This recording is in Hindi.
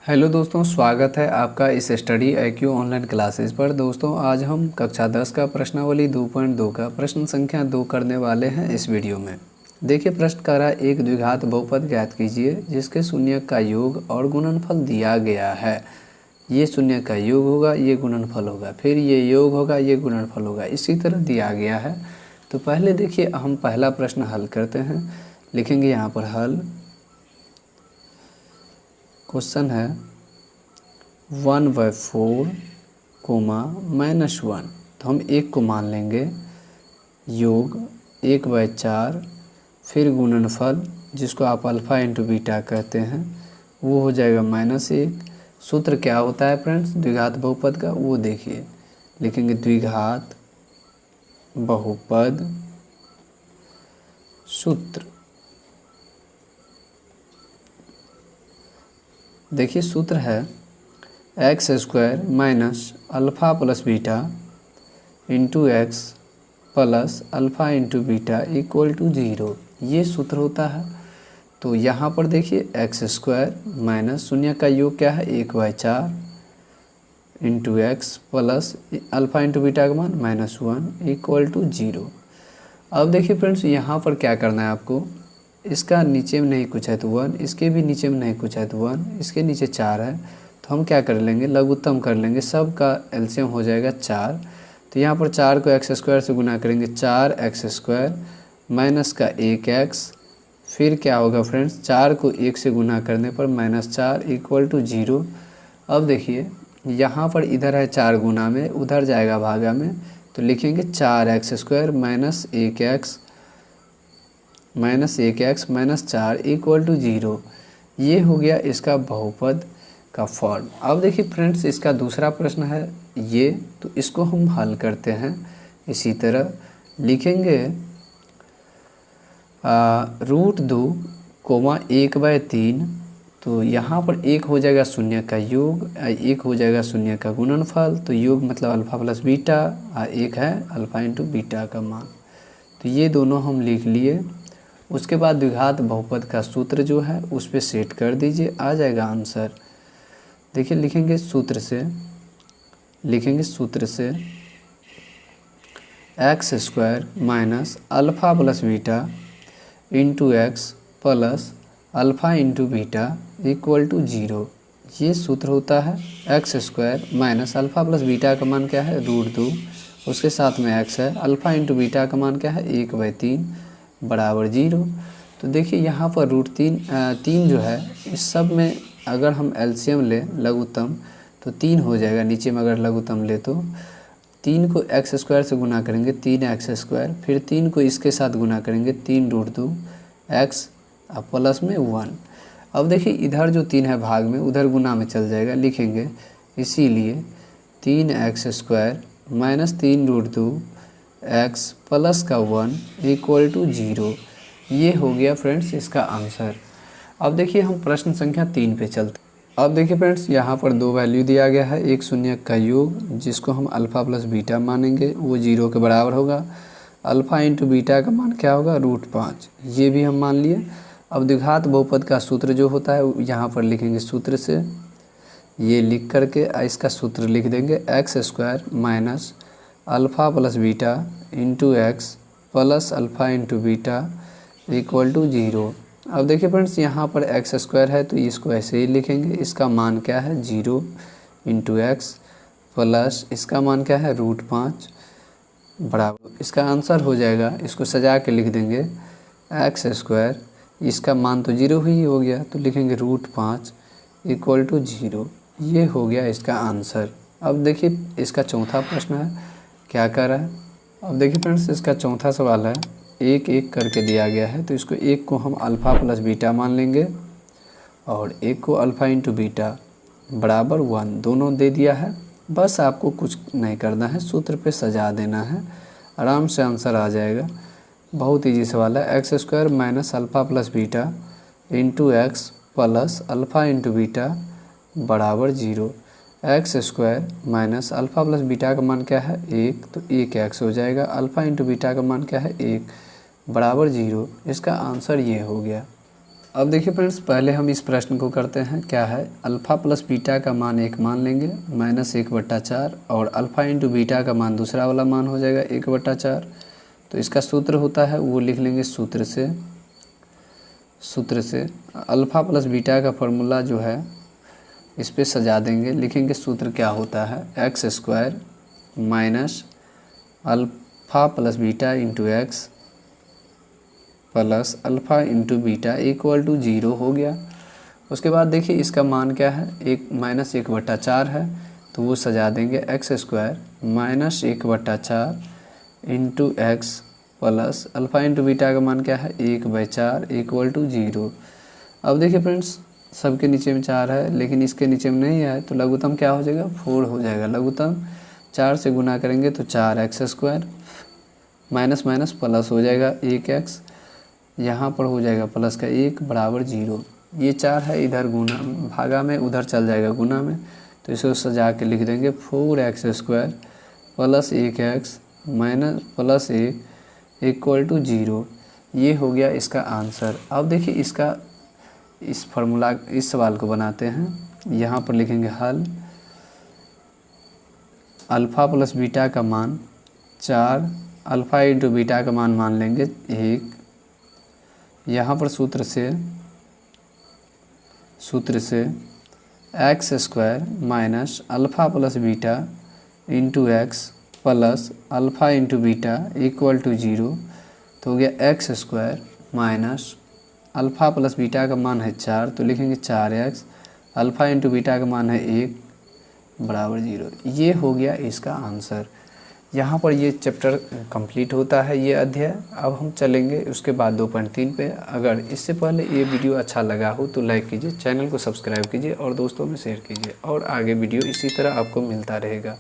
हेलो दोस्तों, स्वागत है आपका इस स्टडी IQ ऑनलाइन क्लासेस पर। दोस्तों आज हम कक्षा 10 का प्रश्नावली 2.2 का प्रश्न संख्या 2 करने वाले हैं इस वीडियो में। देखिए प्रश्न कह रहा है एक द्विघात बहुपद ज्ञात कीजिए जिसके शून्य का योग और गुणनफल दिया गया है। ये शून्य का योग होगा, ये गुणनफल होगा, फिर ये योग होगा, ये गुणनफल होगा, इसी तरह दिया गया है। तो पहले देखिए हम पहला प्रश्न हल करते हैं। लिखेंगे यहाँ पर हल। क्वेश्चन है 1/4 कोमा -1। तो हम एक को मान लेंगे, योग 1/4, फिर गुणनफल जिसको आप अल्फ़ा इंटू बीटा कहते हैं वो हो जाएगा -1। सूत्र क्या होता है फ्रेंड्स द्विघात बहुपद का, वो देखिए। लिखेंगे द्विघात बहुपद सूत्र। देखिए सूत्र है x² minus alpha plus beta into x plus alpha into beta equal to 0। ये सूत्र होता है। तो यहाँ पर देखिए x² माइनस शून्य का योग क्या है 1/4 into x plus alpha into beta का मान -1 इक्वल टू 0। अब देखिए फ्रेंड्स यहाँ पर क्या करना है आपको, इसका नीचे में नहीं कुछ है तो 1, इसके भी नीचे में नहीं कुछ है तो 1, इसके नीचे 4 है तो हम क्या कर लेंगे, लघुत्तम कर लेंगे। सब का एलसीएम हो जाएगा 4। तो यहाँ पर 4 को x² से गुना करेंगे, 4x² माइनस का 1x, फिर क्या होगा फ्रेंड्स 4 को 1 से गुना करने पर -4 इक्वल टू 0। अब देखिए यहाँ पर इधर है 4 गुना में, उधर जाएगा भागा में, तो लिखेंगे 4x² minus 1x minus 4 equal to 0। ये हो गया इसका बहुपद का फॉर्म। अब देखिए फ्रेंड्स इसका दूसरा प्रश्न है ये, तो इसको हम हल करते हैं। इसी तरह लिखेंगे √2 कोमा 1/3। तो यहाँ पर 1 हो जाएगा शून्य का योग, 1 हो जाएगा शून्य का गुणनफल। तो योग मतलब अल्फ़ा प्लस बीटा, 1 है अल्फ़ा इंटू बीटा का मान। तो ये दोनों हम लिख लिए। उसके बाद द्विघात बहुपद का सूत्र जो है उस पर सेट कर दीजिए, आ जाएगा आंसर। देखिए लिखेंगे सूत्र से x² minus alpha plus beta into x plus alpha into beta equal to 0। ये सूत्र होता है। x² minus alpha plus beta का मान क्या है √2, उसके साथ में x है, अल्फ़ा इंटू बीटा का मान क्या है 1/3 बराबर 0। तो देखिए यहाँ पर √3 जो है इस सब में अगर हम एलसीएम ले लघुत्तम तो 3 हो जाएगा। नीचे में अगर लघुत्तम ले तो 3 को x² से गुना करेंगे 3x², फिर 3 को इसके साथ गुना करेंगे 3√2 x प्लस में 1। अब देखिए इधर जो 3 है भाग में, उधर गुना में चल जाएगा। लिखेंगे इसीलिए 3x² माइनस 3√2 x प्लस का 1 इक्वल टू 0। ये हो गया फ्रेंड्स इसका आंसर। अब देखिए हम प्रश्न संख्या 3 पे चलते। अब देखिए फ्रेंड्स यहाँ पर 2 वैल्यू दिया गया है। एक शून्य का योग जिसको हम अल्फ़ा प्लस बीटा मानेंगे वो 0 के बराबर होगा। अल्फ़ा इंटू बीटा का मान क्या होगा √5, ये भी हम मान लिए। अब द्विघात बहुपद का सूत्र जो होता है यहाँ पर लिखेंगे सूत्र से, ये लिख करके इसका सूत्र लिख देंगे x² minus alpha plus beta into x plus alpha into beta equal to 0। अब देखिए फ्रेंड्स यहाँ पर x² है तो इसको ऐसे ही लिखेंगे। इसका मान क्या है 0 इंटू एक्स प्लस इसका मान क्या है √5 बराबर, इसका आंसर हो जाएगा। इसको सजा के लिख देंगे x², इसका मान तो 0 ही हो गया तो लिखेंगे √5 इक्वल टू 0। ये हो गया इसका आंसर। अब देखिए इसका चौथा प्रश्न है क्या कर रहा है। अब देखिए फ्रेंड्स इसका चौथा सवाल है, 1 करके दिया गया है। तो इसको 1 को हम अल्फ़ा प्लस बीटा मान लेंगे और 1 को अल्फ़ा इंटू बीटा बराबर 1, दोनों दे दिया है। बस आपको कुछ नहीं करना है, सूत्र पे सजा देना है, आराम से आंसर आ जाएगा। बहुत ईजी सवाल है। x² minus alpha plus beta into x plus alpha into beta बराबर 0। x² minus alpha plus beta का मान क्या है 1, तो 1x हो जाएगा। अल्फ़ा इंटू बीटा का मान क्या है 1 बराबर 0। इसका आंसर ये हो गया। अब देखिए फ्रेंड्स, पहले हम इस प्रश्न को करते हैं। क्या है, अल्फ़ा प्लस बीटा का मान एक मान लेंगे -1/4 और अल्फ़ा इंटू बीटा का मान दूसरा वाला मान हो जाएगा 1/4। तो इसका सूत्र होता है वो लिख लेंगे सूत्र से अल्फ़ा प्लस बीटा का फॉर्मूला जो है इस पे सजा देंगे। लिखेंगे सूत्र क्या होता है, x² minus alpha plus beta into x plus alpha into beta equal to 0 हो गया। उसके बाद देखिए इसका मान क्या है, -1/4 है, तो वो सजा देंगे x² minus 1/4 into x plus alpha into beta का मान क्या है 1/4 इक्वल टू 0। अब देखिए फ्रेंड्स, सबके नीचे में 4 है लेकिन इसके नीचे में नहीं है, तो लघुत्तम क्या हो जाएगा 4 हो जाएगा। लघुत्तम 4 से गुना करेंगे तो 4x² माइनस माइनस प्लस हो जाएगा 1x, यहाँ पर हो जाएगा प्लस का 1 बराबर 0। ये 4 है इधर गुना भागा में, उधर चल जाएगा गुना में, तो इसको सजा के लिख देंगे 4x² plus 1x minus plus 1 equal to 0। ये हो गया इसका आंसर। अब देखिए इसका इस फार्मूला इस सवाल को बनाते हैं। यहाँ पर लिखेंगे हल, अल्फ़ा प्लस बीटा का मान 4, अल्फ़ा इंटू बीटा का मान लेंगे 1। यहाँ पर सूत्र से x² minus alpha plus beta into x plus alpha into beta equal to 0। तो हो गया x² minus alpha plus beta का मान है 4, तो लिखेंगे 4x, अल्फ़ा इंटू बीटा का मान है 1 बराबर 0। ये हो गया इसका आंसर। यहाँ पर ये चैप्टर कंप्लीट होता है, ये अध्याय। अब हम चलेंगे उसके बाद 2.3 पे। अगर इससे पहले ये वीडियो अच्छा लगा हो तो लाइक कीजिए, चैनल को सब्सक्राइब कीजिए और दोस्तों में शेयर कीजिए, और आगे वीडियो इसी तरह आपको मिलता रहेगा।